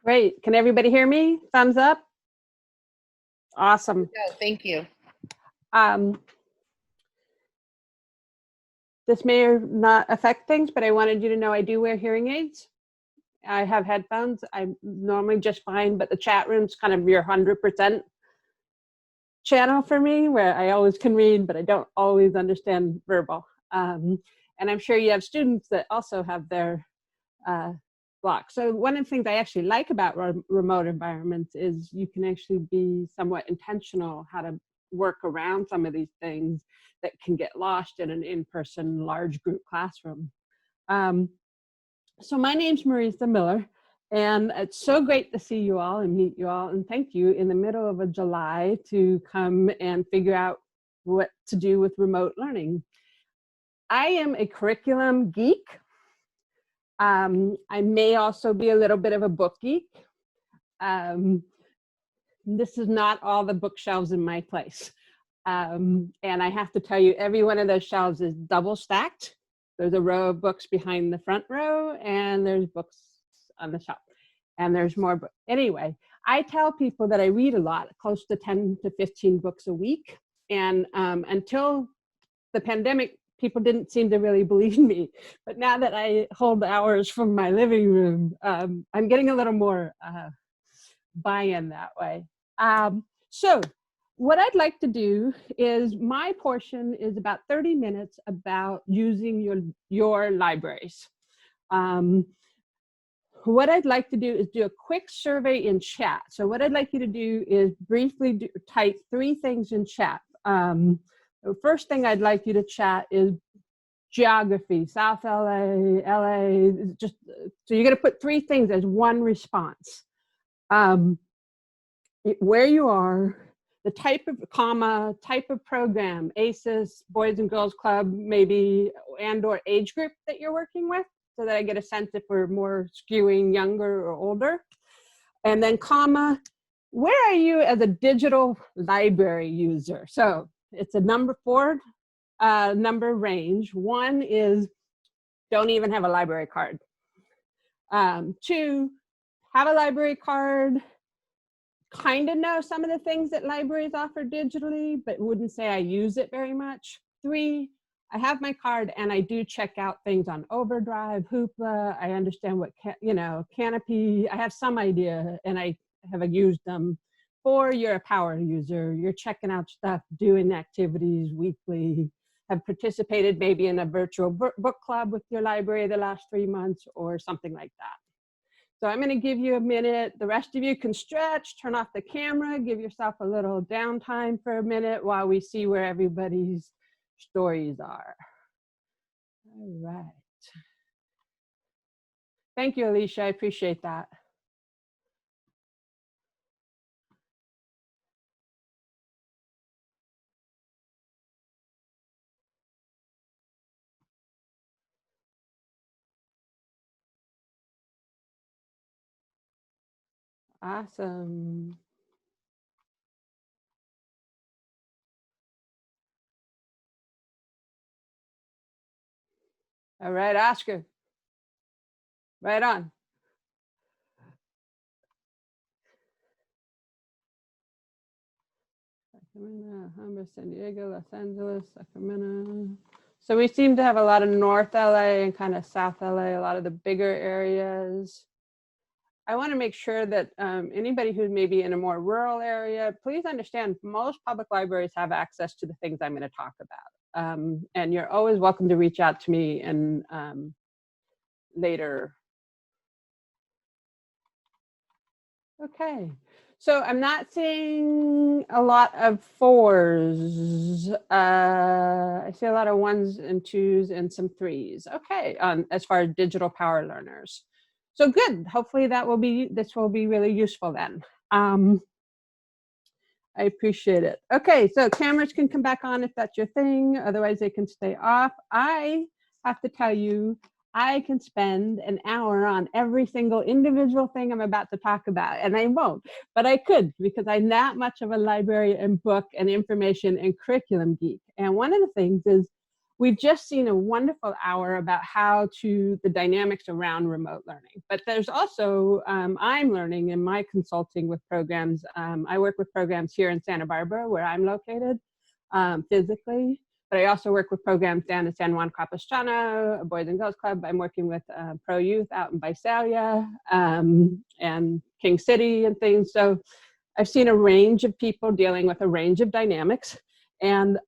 Great. Can everybody hear me? Thumbs up. Awesome. Yeah, thank you. This may or not affect things, but I wanted you to know I do wear hearing aids. I have headphones. I'm normally just fine, but the chat room's kind of your 100% channel for me, where I always can read, but I don't always understand verbal. And I'm sure you have students that also have their block. So one of the things I actually like about remote environments is you can actually be somewhat intentional how to work around some of these things that can get lost in an in-person large group classroom. So my name's Marisa Miller, and it's so great to see you all and meet you all, and thank you in the middle of July to come and figure out what to do with remote learning. I am a curriculum geek. I may also be a little bit of a book geek. This is not all the bookshelves in my place. And I have to tell you, every one of those shelves is double stacked. There's a row of books behind the front row, and there's books on the shelf. And there's more books. Anyway, I tell people that I read a lot, close to 10 to 15 books a week. And until the pandemic, people didn't seem to really believe me. But now that I hold hours from my living room, I'm getting a little more buy-in that way. So what I'd like to do is, my portion is about 30 minutes about using your libraries. What I'd like to do is do a quick survey in chat. So what I'd like you to do is briefly type 3 things in chat. The first thing I'd like you to chat is geography, South LA, LA, just, so you're gonna put 3 things as one response. Where you are, the type of program, ACES, Boys and Girls Club, maybe, and or age group that you're working with, so that I get a sense if we're more skewing younger or older. And then comma, where are you as a digital library user? So it's a number 4 number range. 1 is don't even have a library card. 2, have a library card, kind of know some of the things that libraries offer digitally, but wouldn't say I use it very much. 3, I have my card and I do check out things on Overdrive, Hoopla. I understand what, Canopy. I have some idea and I have used them. 4, you're a power user. You're checking out stuff, doing activities weekly, have participated maybe in a virtual book club with your library the last 3 months or something like that. So I'm going to give you a minute. The rest of you can stretch, turn off the camera, give yourself a little downtime for a minute while we see where everybody's stories are. All right. Thank you, Alicia. I appreciate that. Awesome. All right, Oscar. Right on. Sacramento, San Diego, Los Angeles, Sacramento. So we seem to have a lot of North LA and kind of South LA, a lot of the bigger areas. I want to make sure that anybody who's maybe in a more rural area, please understand most public libraries have access to the things I'm going to talk about. And you're always welcome to reach out to me and later. Okay, so I'm not seeing a lot of 4s. I see a lot of 1s and 2s and some 3s. Okay, as far as digital power learners. So good, hopefully this will be really useful then. I appreciate it. Okay, so cameras can come back on if that's your thing, otherwise they can stay off. I have to tell you, I can spend an hour on every single individual thing I'm about to talk about, and I won't, but I could, because I'm that much of a library and book and information and curriculum geek. And one of the things is we've just seen a wonderful hour about the dynamics around remote learning. But there's also, I'm learning in my consulting with programs. I work with programs here in Santa Barbara, where I'm located physically. But I also work with programs down in San Juan Capistrano, a Boys and Girls Club. I'm working with Pro Youth out in Visalia and King City and things. So I've seen a range of people dealing with a range of dynamics. And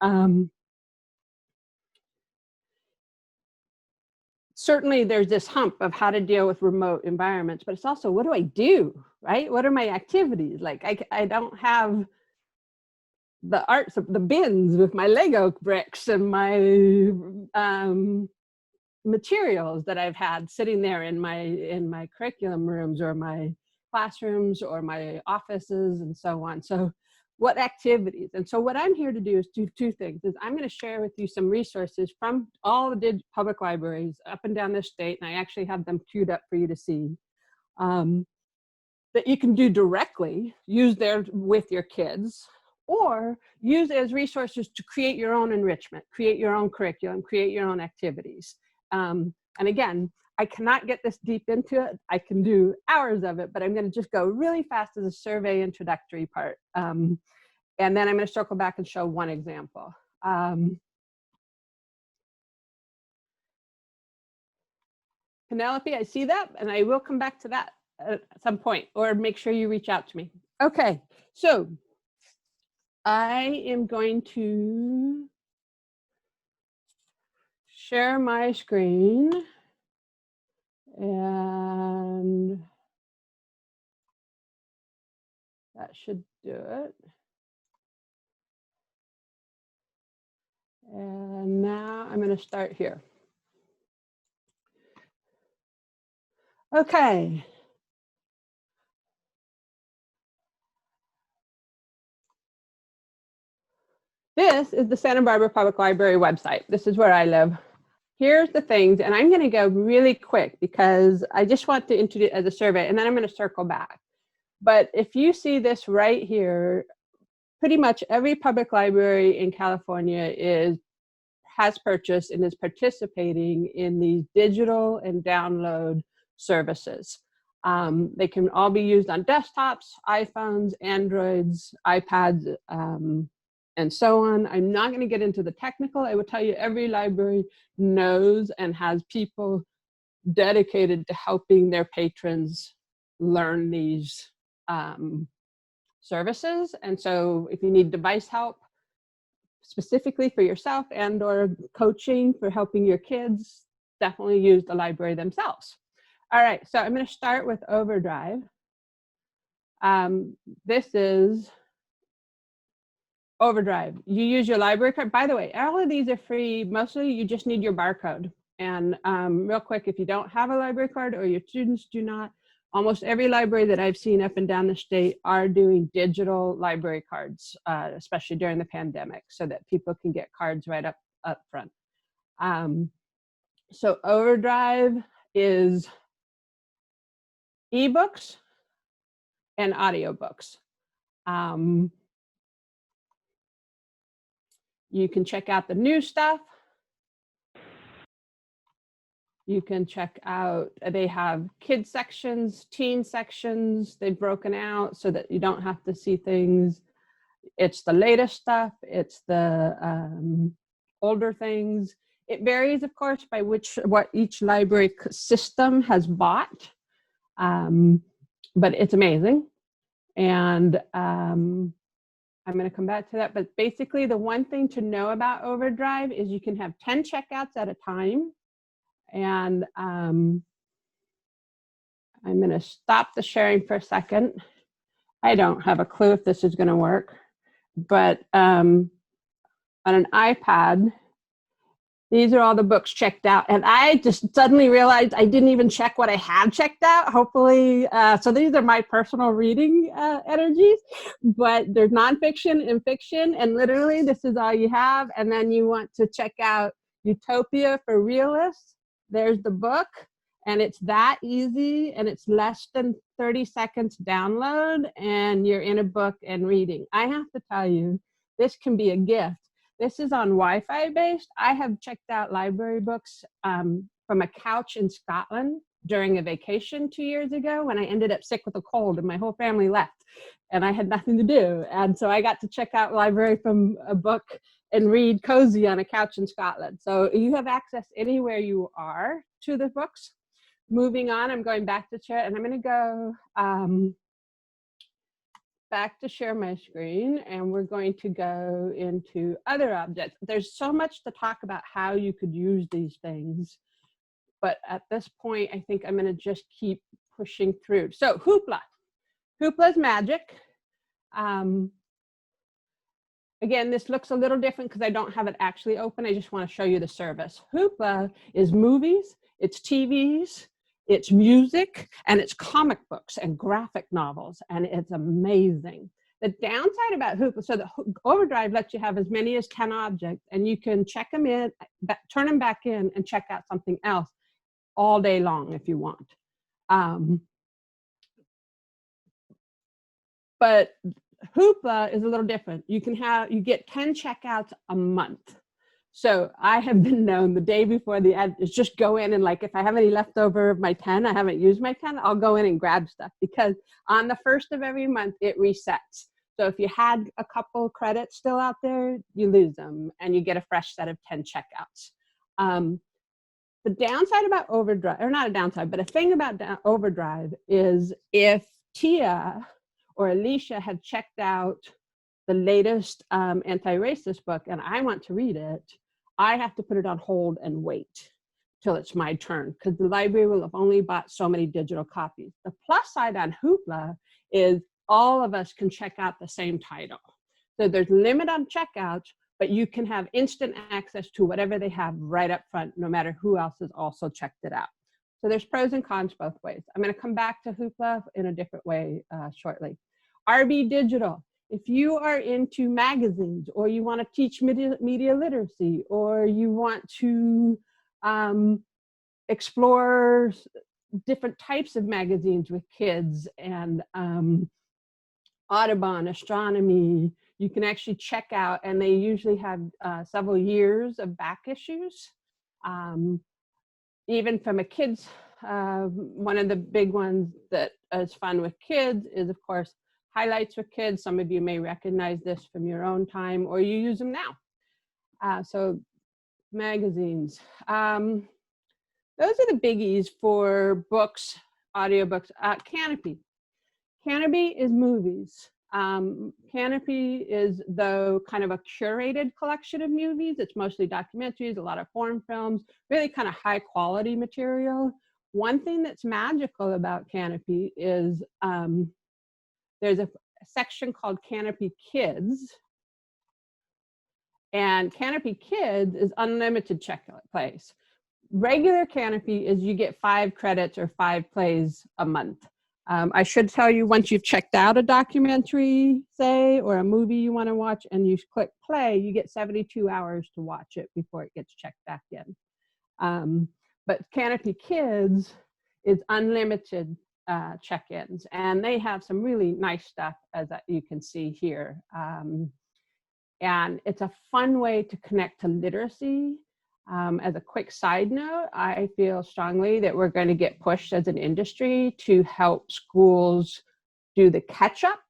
certainly there's this hump of how to deal with remote environments, but it's also, what do I do, right? What are my activities? Like I don't have the bins with my Lego bricks and my materials that I've had sitting there in my curriculum rooms or my classrooms or my offices and so on. So what activities? And so what I'm here to do is do two things. Is I'm going to share with you some resources from all the public libraries up and down this state, and I actually have them queued up for you to see, that you can do directly, use there with your kids, or use as resources to create your own enrichment, create your own curriculum, create your own activities. And again, I cannot get this deep into it. I can do hours of it, but I'm going to just go really fast as a survey introductory part. And then I'm going to circle back and show one example. Penelope, I see that, and I will come back to that at some point, or make sure you reach out to me. Okay, so I am going to share my screen, and that should do it. And now I'm going to start here. Okay. This is the Santa Barbara Public Library website. This is where I live. Here's the things, and I'm going to go really quick because I just want to introduce it as a survey, and then I'm going to circle back. But if you see this right here, pretty much every public library in California has purchased and is participating in these digital and download services. They can all be used on desktops, iPhones, Androids, iPads, and so on. I'm not going to get into the technical. I will tell you every library knows and has people dedicated to helping their patrons learn these services. And so if you need device help, specifically for yourself and or coaching for helping your kids, definitely use the library themselves. All right, so I'm going to start with Overdrive. This is Overdrive. You use your library card. By the way, all of these are free. Mostly you just need your barcode. And real quick, if you don't have a library card or your students do not, almost every library that I've seen up and down the state are doing digital library cards, especially during the pandemic, so that people can get cards right up front. So Overdrive is ebooks and audiobooks. You can check out the new stuff. You can check out, they have kids sections, teen sections, they've broken out so that you don't have to see things. It's the latest stuff, it's the older things. It varies, of course, by what each library system has bought, but it's amazing. And I'm going to come back to that, but basically the one thing to know about Overdrive is you can have 10 checkouts at a time. And I'm going to stop the sharing for a second. I don't have a clue if this is going to work, but on an iPad, these are all the books checked out. And I just suddenly realized I didn't even check what I had checked out. Hopefully, so these are my personal reading energies, but there's nonfiction and fiction. And literally, this is all you have. And then you want to check out Utopia for Realists. There's the book. And it's that easy. And it's less than 30 seconds download. And you're in a book and reading. I have to tell you, this can be a gift. This is on Wi-Fi based. I have checked out library books from a couch in Scotland during a vacation 2 years ago when I ended up sick with a cold and my whole family left and I had nothing to do. And so I got to check out library from a book and read cozy on a couch in Scotland. So you have access anywhere you are to the books. Moving on, I'm going back to share, and I'm going to go back to share my screen, and we're going to go into other objects. There's so much to talk about how you could use these things, but at this point, I think I'm going to just keep pushing through. So Hoopla. Hoopla is magic. Again, this looks a little different because I don't have it actually open. I just want to show you the service. Hoopla is movies, it's TVs, it's music, and it's comic books and graphic novels, and it's amazing. The downside about Hoopla, so the Overdrive lets you have as many as 10 objects, and you can check them in, turn them back in, and check out something else all day long if you want. But Hoopla is a little different. You get 10 checkouts a month. So I have been known the day before the end is just go in and like, if I have any left over of my 10, I haven't used my 10, I'll go in and grab stuff because on the first of every month, it resets. So if you had a couple credits still out there, you lose them and you get a fresh set of 10 checkouts. The downside about Overdrive, or not a downside, but a thing about Overdrive is if Tia or Alicia had checked out the latest anti-racist book and I want to read it, I have to put it on hold and wait till it's my turn because the library will have only bought so many digital copies. The plus side on Hoopla is all of us can check out the same title. So there's limit on checkouts, but you can have instant access to whatever they have right up front, no matter who else has also checked it out. So there's pros and cons both ways. I'm going to come back to Hoopla in a different way shortly. RB Digital. If you are into magazines or you want to teach media literacy or you want to explore different types of magazines with kids and Audubon, astronomy, you can actually check out, and they usually have several years of back issues. Even from a kid's, one of the big ones that is fun with kids is, of course, Highlights with Kids. Some of you may recognize this from your own time, or you use them now. So magazines. Those are the biggies for books, audiobooks. Canopy. Canopy is movies. Canopy is, though, kind of a curated collection of movies. It's mostly documentaries, a lot of foreign films, really kind of high quality material. One thing that's magical about Canopy is there's a section called Canopy Kids. And Canopy Kids is unlimited check plays. Regular Canopy is you get 5 credits or 5 plays a month. I should tell you, once you've checked out a documentary, say, or a movie you want to watch, and you click play, you get 72 hours to watch it before it gets checked back in. But Canopy Kids is unlimited check-ins, and they have some really nice stuff, as you can see here. And it's a fun way to connect to literacy. As a quick side note, I feel strongly that we're going to get pushed as an industry to help schools do the catch-up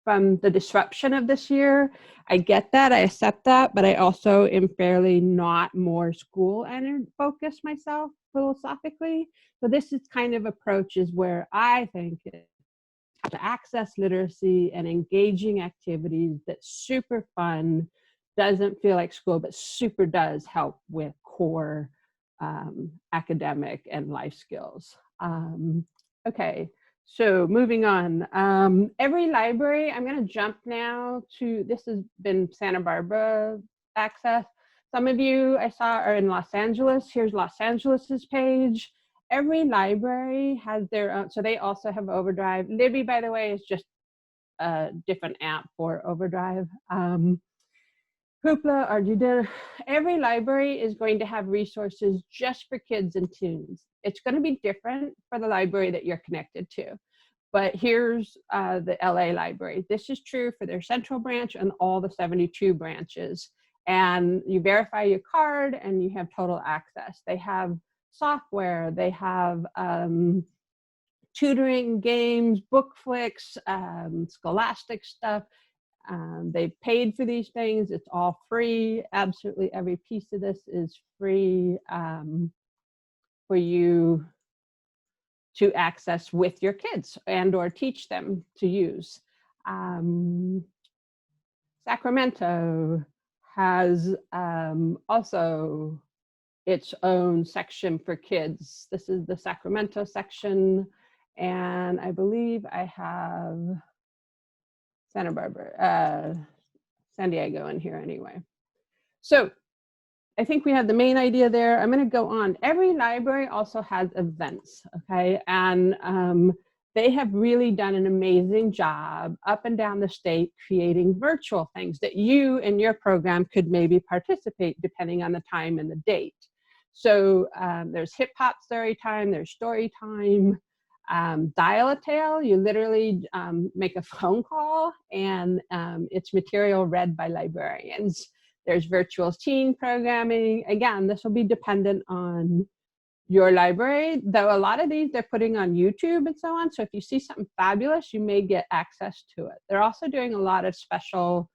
from the disruption of this year. I get that, I accept that, but I also am fairly not more school focused myself philosophically. So this is kind of approaches where I think to access literacy and engaging activities that's super fun, doesn't feel like school, but super does help with core academic and life skills. Okay, so moving on. Every library, I'm going to jump now to, this has been Santa Barbara access. Some of you I saw are in Los Angeles. Here's Los Angeles's page. Every library has their own, so they also have Overdrive. Libby, by the way, is just a different app for Overdrive. Hoopla, Arjuna, every library is going to have resources just for kids and teens. It's going to be different for the library that you're connected to. But here's the LA library. This is true for their central branch and all the 72 branches. and you verify your card and you have total access. They have software, they have tutoring, games, book flicks, scholastic stuff. They've paid for these things. It's all free. Absolutely every piece of this is free for you to access with your kids and or teach them to use. Sacramento has also its own section for kids. This is the Sacramento section, and I believe I have Santa Barbara, San Diego in here anyway. So I think we have the main idea there. I'm going to go on. Every library also has events, okay? And they have really done an amazing job up and down the state creating virtual things that you and your program could maybe participate depending on the time and the date. So there's hip hop story time, there's story time, dial a tale. You literally make a phone call and it's material read by librarians. There's virtual teen programming. Again, this will be dependent on your library, though a lot of these they're putting on YouTube and so on. So if you see something fabulous, you may get access to it. They're also doing a lot of special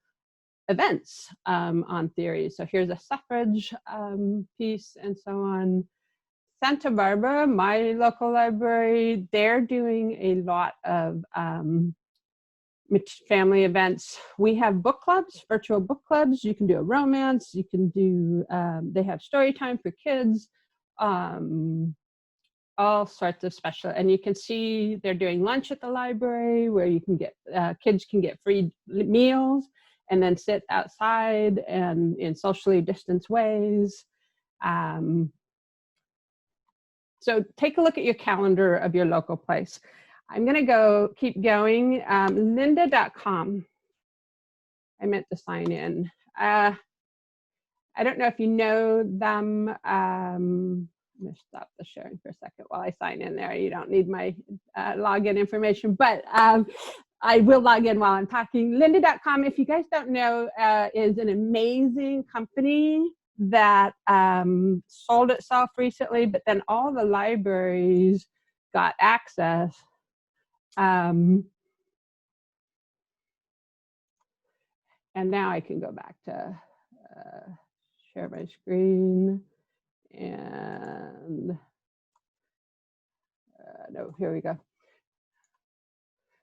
events on theory. So here's a suffrage piece and so on. Santa Barbara, my local library, they're doing a lot of family events. We have book clubs, virtual book clubs. You can do a romance. You can do, they have story time for kids, all sorts of special. And you can see they're doing lunch at the library where you can get, kids can get free meals and then sit outside and in socially distanced ways. So take a look at your calendar of your local place. I'm going to keep going. Lynda.com. I meant to sign in. I don't know if you know them. I'm going to stop the sharing for a second while I sign in there. You don't need my login information, but I will log in while I'm talking. Lynda.com, if you guys don't know, is an amazing company that sold itself recently, but then all the libraries got access. And now I can go back to share my screen and no, here we go.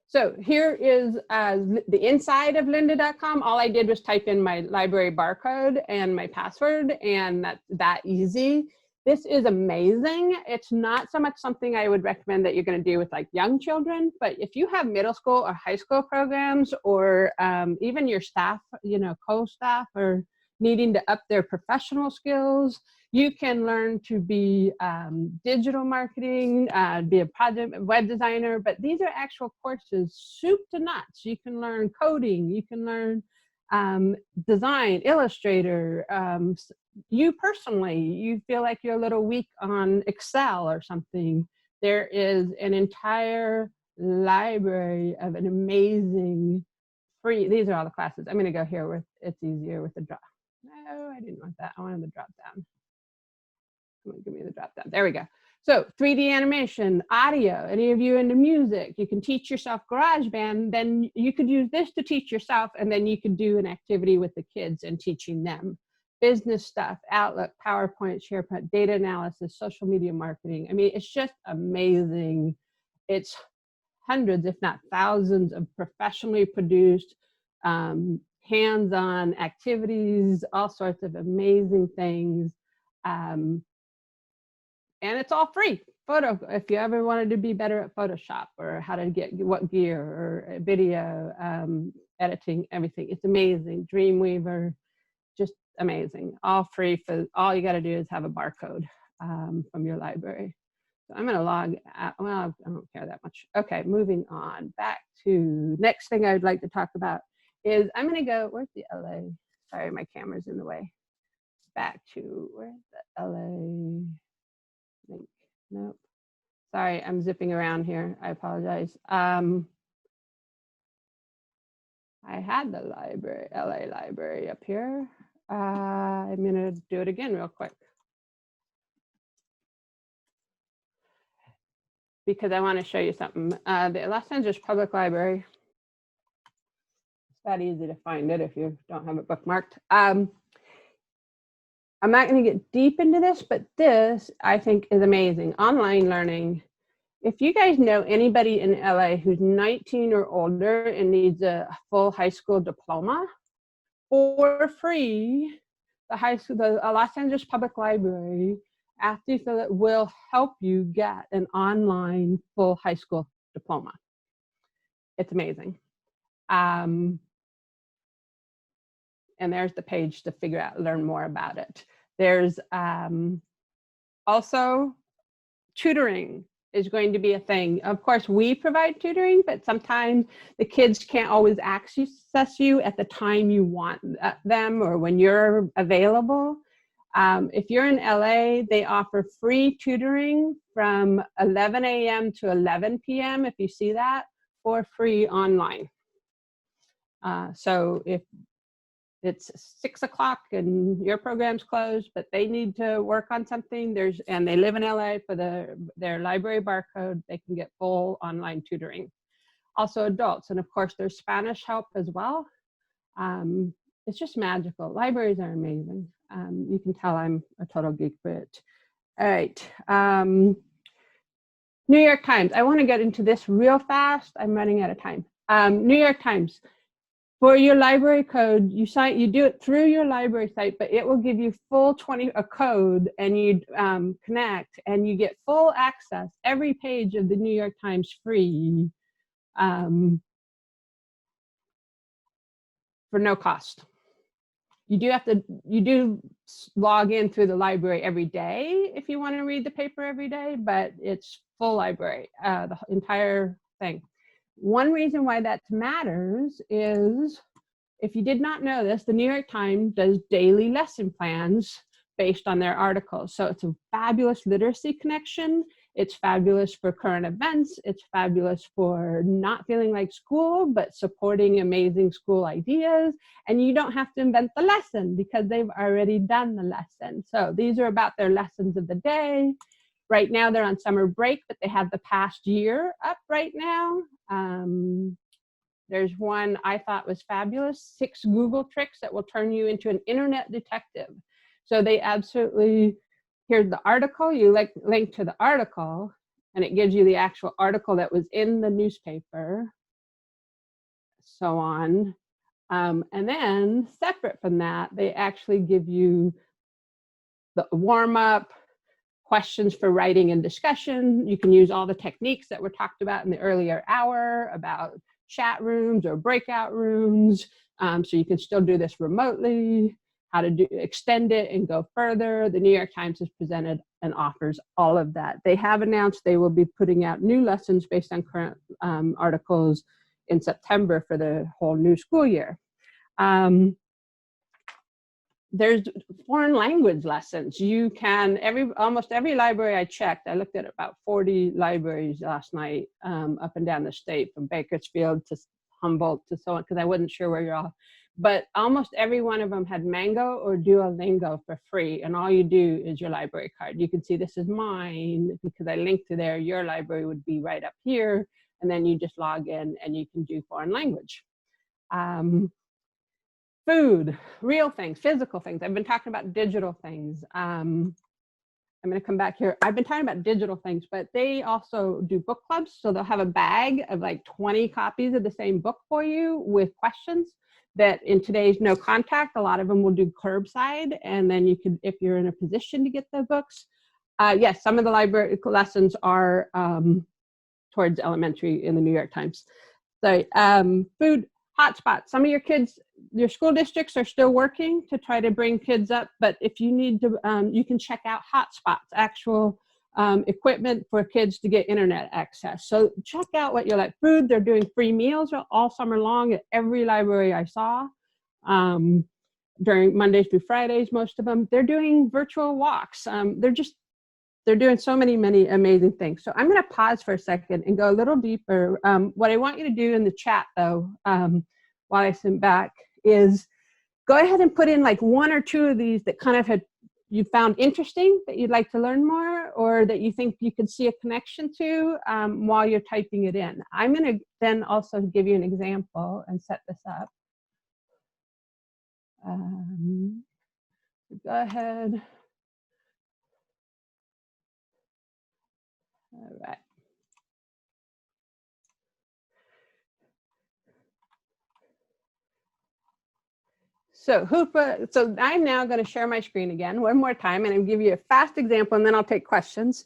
So here is the inside of lynda.com. All I did was type in my library barcode and my password, and that's that easy. This is amazing. It's not so much something I would recommend that you're going to do with like young children, but if you have middle school or high school programs, or even your staff, you know, co-staff are needing to up their professional skills, you can learn to be digital marketing, be a project web designer, but these are actual courses, soup to nuts. You can learn coding, you can learn design, Illustrator. You personally, you feel like you're a little weak on Excel or something, there is an entire library of an amazing free, these are all the classes. I'm going to go here where it's easier with the drop. No, I didn't want that. I wanted the drop down. Give me the drop down. There we go. So 3D animation, audio, any of you into music, you can teach yourself GarageBand, then you could use this to teach yourself, and then you could do an activity with the kids and teaching them. Business stuff, Outlook, PowerPoint, SharePoint, data analysis, social media marketing. I mean, it's just amazing. It's hundreds, if not thousands, of professionally produced hands-on activities, all sorts of amazing things. And it's all free. Photo, if you ever wanted to be better at Photoshop or how to get what gear or video editing, everything. It's amazing. Dreamweaver, just amazing. All free. For all you got to do is have a barcode from your library. So I'm going to log out. Well, I don't care that much. Okay, moving on. Back to next thing I would like to talk about is I'm going to go, where's the LA? Sorry, my camera's in the way. Back to, where's the LA? Nope. Sorry, I'm zipping around here. I apologize. I had the library, LA library up here. I'm going to do it again real quick, because I want to show you something. The Los Angeles Public Library, it's that easy to find it if you don't have it bookmarked. I'm not going to get deep into this, but this I think is amazing. Online learning. If you guys know anybody in LA who's 19 or older and needs a full high school diploma, for free, the Los Angeles Public Library, after you fill it, will help you get an online full high school diploma. It's amazing. And there's the page to learn more about it. There's also tutoring is going to be a thing. Of course, we provide tutoring, but sometimes the kids can't always access you at the time you want them or when you're available. If you're in LA, they offer free tutoring from 11 a.m. to 11 p.m. if you see that, for free online. So if it's 6 o'clock and your program's closed, but they need to work on something, and they live in LA, for their library barcode, they can get full online tutoring. Also adults, and of course there's Spanish help as well. It's just magical. Libraries are amazing. You can tell I'm a total geek for it. All right. New York Times. I want to get into this real fast. I'm running out of time. New York Times. For your library code, you do it through your library site, but it will give you full a code, and you connect, and you get full access every page of the New York Times free, for no cost. You do log in through the library every day if you want to read the paper every day, but it's full library, the entire thing. One reason why that matters is, if you did not know this, the New York Times does daily lesson plans based on their articles. So it's a fabulous literacy connection. It's fabulous for current events. It's fabulous for not feeling like school, but supporting amazing school ideas. And you don't have to invent the lesson because they've already done the lesson. So these are about their lessons of the day. Right now they're on summer break, but they have the past year up right now. There's one I thought was fabulous, 6 Google tricks that will turn you into an internet detective. So they absolutely, here's the article, you link to the article, and it gives you the actual article that was in the newspaper, so on. And then separate from that, they actually give you the warm-up, questions for writing and discussion. You can use all the techniques that were talked about in the earlier hour about chat rooms or breakout rooms. So you can still do this remotely, how to extend it and go further. The New York Times has presented and offers all of that. They have announced they will be putting out new lessons based on current articles in September for the whole new school year. There's foreign language lessons. You can, almost every library I checked, I looked at about 40 libraries last night, up and down the state, from Bakersfield to Humboldt to so on, because I wasn't sure where you're all, but almost every one of them had Mango or Duolingo for free, and all you do is your library card. You can see this is mine because I linked to there. Your library would be right up here, and then you just log in and you can do foreign language. Food, real things, physical things. I've been talking about digital things. I'm going to come back here. I've been talking about digital things, but they also do book clubs. So they'll have a bag of like 20 copies of the same book for you with questions that in today's no contact, a lot of them will do curbside. And then you can, if you're in a position to get the books. Yes, some of the library lessons are towards elementary in the New York Times. So food hotspots. Some of your kids, your school districts are still working to try to bring kids up, but if you need to, you can check out hotspots, actual equipment for kids to get internet access. So check out what you like. Food, they're doing free meals all summer long at every library I saw. During Mondays through Fridays, most of them. They're doing virtual walks. They're doing so many amazing things. So I'm going to pause for a second and go a little deeper. What I want you to do in the chat, though, while I sit back, is go ahead and put in like one or two of these that kind of you found interesting, that you'd like to learn more, or that you think you could see a connection to while you're typing it in. I'm going to then also give you an example and set this up. Go ahead. All right. So Hoopa, so I'm now going to share my screen again one more time, and I'll give you a fast example, and then I'll take questions.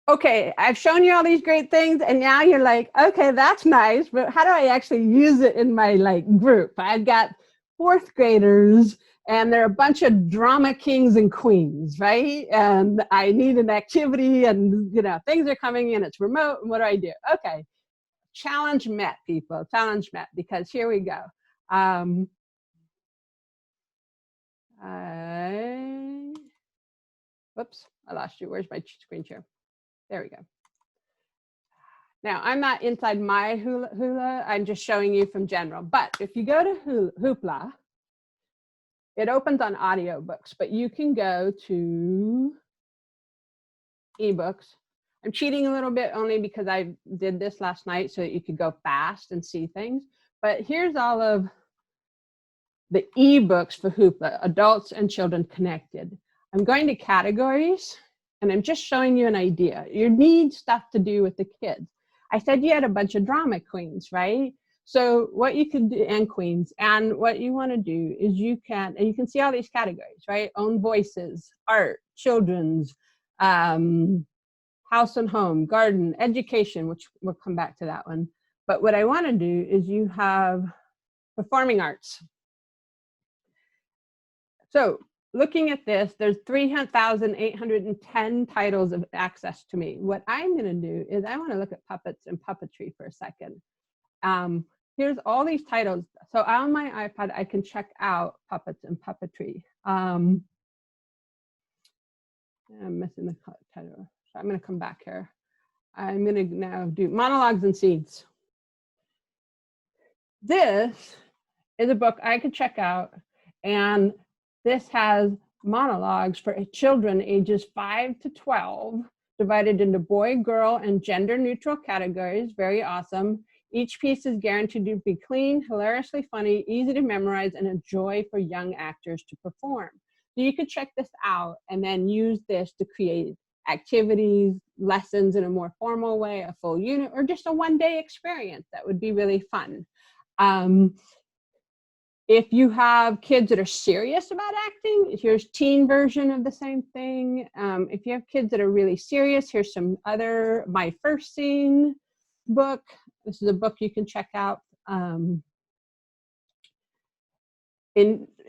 Okay, I've shown you all these great things, and now you're like, okay, that's nice, but how do I actually use it in my like group? I've got fourth graders, and they're a bunch of drama kings and queens, right? And I need an activity, and things are coming in, it's remote, and what do I do? Okay. Challenge met, people. Challenge met, because here we go. Whoops, I lost you. Where's my screen share? There we go. Now, I'm not inside my Hoopla. I'm just showing you from general. But if you go to Hoopla, it opens on audiobooks, but you can go to ebooks. I'm cheating a little bit only because I did this last night so that you could go fast and see things. But here's all of the ebooks for Hoopla, adults and children connected. I'm going to categories, and I'm just showing you an idea. You need stuff to do with the kids. I said you had a bunch of drama queens, right? So what you can do, and queens, and what you want to do is you can see all these categories, right? Own voices, art, children's, house and home, garden, education, which we'll come back to that one. But what I want to do is you have performing arts. So looking at this, there's 3,810 titles of access to me. What I'm going to do is I want to look at puppets and puppetry for a second. Here's all these titles. So on my iPad, I can check out puppets and puppetry. I'm missing the title. So I'm going to come back here. I'm going to now do monologues and seeds. This is a book I could check out, and this has monologues for children ages 5 to 12, divided into boy, girl, and gender neutral categories. Very awesome. Each piece is guaranteed to be clean, hilariously funny, easy to memorize, and a joy for young actors to perform. So you could check this out and then use this to create activities, lessons in a more formal way, a full unit, or just a one-day experience. That would be really fun. If you have kids that are serious about acting, here's teen version of the same thing. If you have kids that are really serious, here's some other My First Scene book. This is a book you can check out.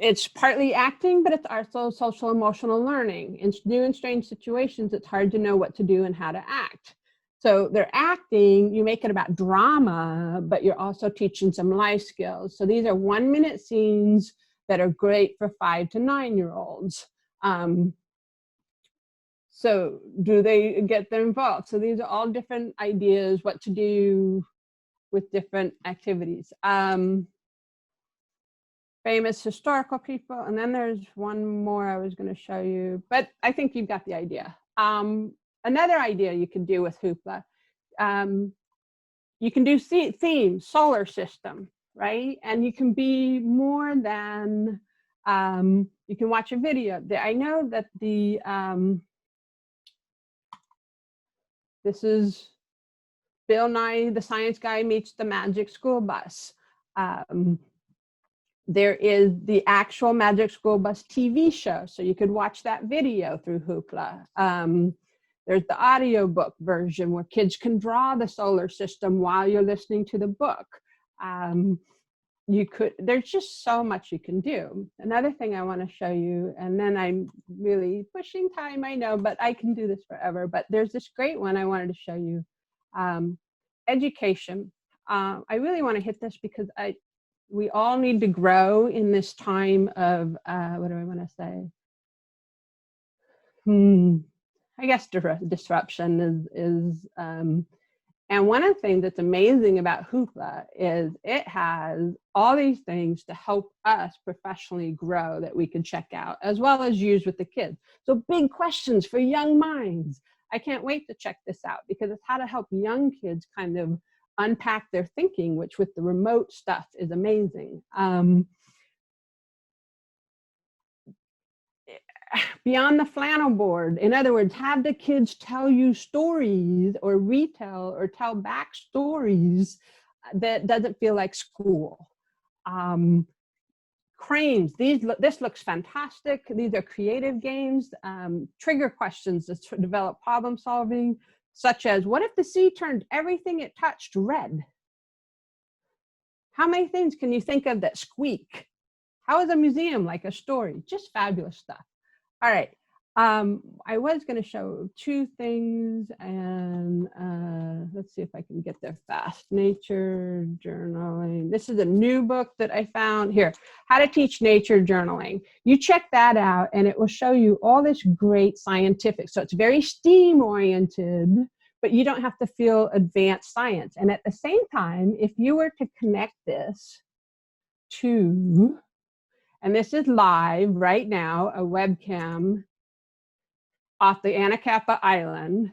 It's partly acting, but it's also social emotional learning. In new and strange situations, it's hard to know what to do and how to act. So they're acting, you make it about drama, but you're also teaching some life skills. So these are 1-minute scenes that are great for 5 to 9-year-olds. So do they get them involved? So these are all different ideas, what to do with different activities. Famous historical people, and then there's one more I was going to show you, but I think you've got the idea. Another idea you can do with Hoopla, you can do themes, solar system, right? And you can be more than, you can watch a video. I know that this is Bill Nye, the Science Guy meets the Magic School Bus. There is the actual Magic School Bus TV show, so you could watch that video through Hoopla. There's the audiobook version where kids can draw the solar system while you're listening to the book. There's just so much you can do. Another thing I want to show you, and then I'm really pushing time, I know, but I can do this forever, but there's this great one I wanted to show you. Education. I really want to hit this because we all need to grow in this time of, what do I want to say? I guess disruption is And one of the things that's amazing about Hoopla is it has all these things to help us professionally grow that we can check out, as well as use with the kids. So big questions for young minds. I can't wait to check this out because it's how to help young kids kind of unpack their thinking, which with the remote stuff is amazing. Beyond the flannel board. In other words, have the kids tell you stories or retell or tell back stories that doesn't feel like school. Cranes, this looks fantastic. These are creative games. Trigger questions to develop problem solving, such as, what if the sea turned everything it touched red? How many things can you think of that squeak? How is a museum like a story? Just fabulous stuff. All right. I was going to show two things, and let's see if I can get there fast. Nature journaling. This is a new book that I found here, How to Teach Nature Journaling. You check that out, and it will show you all this great scientific. So it's very STEAM oriented, but you don't have to feel advanced science. And at the same time, if you were to connect this to, and this is live right now, a webcam off the Anacapa Island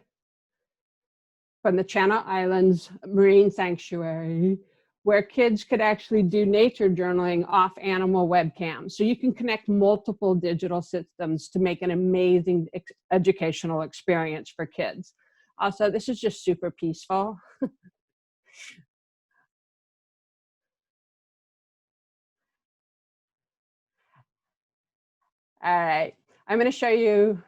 from the Channel Islands Marine Sanctuary, where kids could actually do nature journaling off animal webcams. So you can connect multiple digital systems to make an amazing educational experience for kids. Also, this is just super peaceful. All right, I'm going to show you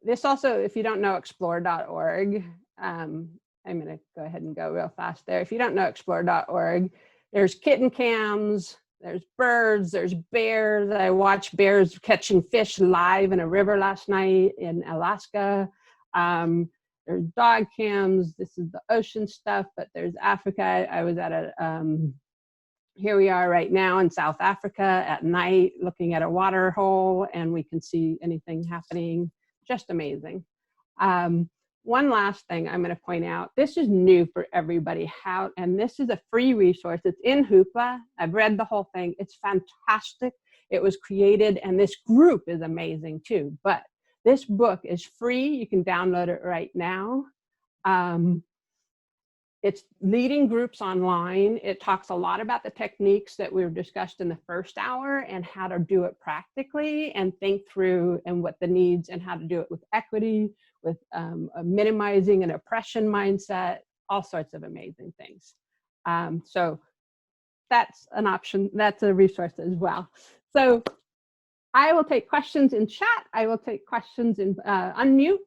this also. If you don't know explore.org, I'm going to go ahead and go real fast there. If you don't know explore.org, there's kitten cams, there's birds, there's bears. I watched bears catching fish live in a river last night in Alaska. There's dog cams. This is the ocean stuff, but there's Africa. I was at a, here we are right now in South Africa at night looking at a water hole, and we can see anything happening. Just amazing. One last thing I'm going to point out, this is new for everybody, and this is a free resource. It's in Hoopla. I've read the whole thing. It's fantastic. It was created, and this group is amazing too. But this book is free. You can download it right now. It's leading groups online. It talks a lot about the techniques that we've discussed in the first hour and how to do it practically and think through and what the needs and how to do it with equity, with minimizing an oppression mindset, all sorts of amazing things. So that's an option. That's a resource as well. So I will take questions in chat. I will take questions in unmute